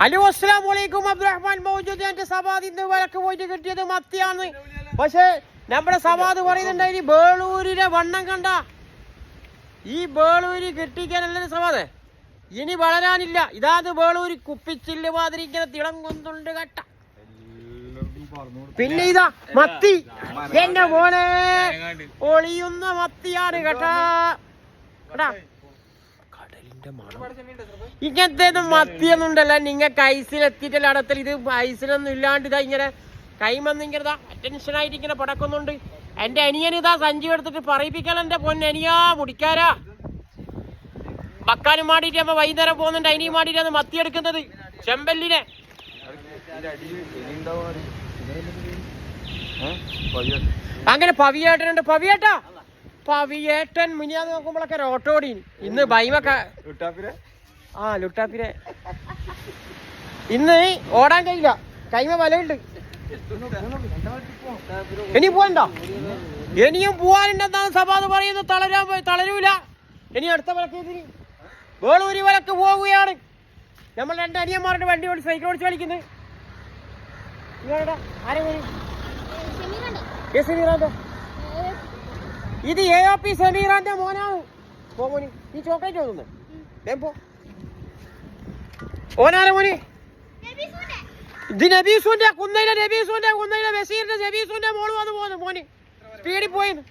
Hello അസ്സലാമു അലൈക്കും. അബ്ദുറഹ്മാൻ മൗജൂദ്. എന്റെ സവാദ് ഇന്ന് വിലക്ക് പോയിട്ട് കിട്ടിയത് മത്തിയാണ്. പക്ഷെ നമ്മുടെ സവാദ് പറയുന്നുണ്ടായി ബേളൂരിലെ വണ്ണം കണ്ട ഈ ബേളൂരി കിട്ടിക്കാനല്ലേ സവാദ് ഇനി വളരാനില്ല. ഇതാത് ബേളൂരി കുപ്പിച്ചില്ല് മാതിരി ഇങ്ങനെ തിളങ്ങുന്നുണ്ട് കേട്ട. പിന്നെ ഇതാ മത്തി, എന്റെ മോനെ ഒളിയുന്ന മത്തിയാണ് കേട്ടാ. കടലിന്റെ മണം. ഇങ്ങനത്തെ മത്തിയൊന്നും ഉണ്ടല്ല നിങ്ങൾക്ക് ഐസിലെത്തിയിട്ടല്ല അടത്തൽ. ഇത് ഐസിലൊന്നും ഇല്ലാണ്ട് ഇതാ ഇങ്ങനെ കൈമന്നിങ്ങനെ അറ്റൻഷനായിട്ട് ഇങ്ങനെ പടക്കുന്നുണ്ട്. എന്റെ അനിയന് ഇതാ സഞ്ചി എടുത്തിട്ട് പറയിപ്പിക്കല. എന്റെ പൊന്നനിയാ മുടിക്കാരാ വക്കാനും മാടിയിട്ട് അമ്മ വൈകുന്നേരം പോകുന്നുണ്ട്. അതിനും മാടിയിട്ടാണ് മത്തി എടുക്കുന്നത് ചെമ്പല്ലിനെ. അങ്ങനെ പവിയേട്ടനുണ്ട്. പവിയേട്ടൻ മിനിയാന്ന് നോക്കുമ്പോഴൊക്കെ ഓട്ടോടി. ഇന്ന് ബൈമൊക്കെ ലുട്ടാപ്പിരെ ഇന്ന് ഓടാൻ കഴിയില്ല, കൈമ വലയുണ്ട്. ഇനി പോവണ്ടോ? ഇനിയും പോവാനുണ്ടെന്നാണ് സഭാത് പറയുന്നത്. തളരൂല. ഇനി അടുത്ത വിലക്ക് വേളൂരി വിലക്ക് പോവുകയാണ്. നമ്മൾ രണ്ട് അനിയന്മാരുടെ വണ്ടി ഓടിച്ച് സൈക്കിൾ ഓടിച്ച് കളിക്കുന്നത്. ഇത് AOP സമീറാന്റെ മോനാണ്. മോനി ഈ ചോക്ലേറ്റ് തോന്നുന്നു. ഓനാരെ മോനി? ഇത് നബീസുന്റെ കുന്നയിലെ ബഷീറിന്റെ നബീസുന്റെ മോളും അത് പോകുന്നു മോനി. സ്പീഡിൽ പോയിന്ന്.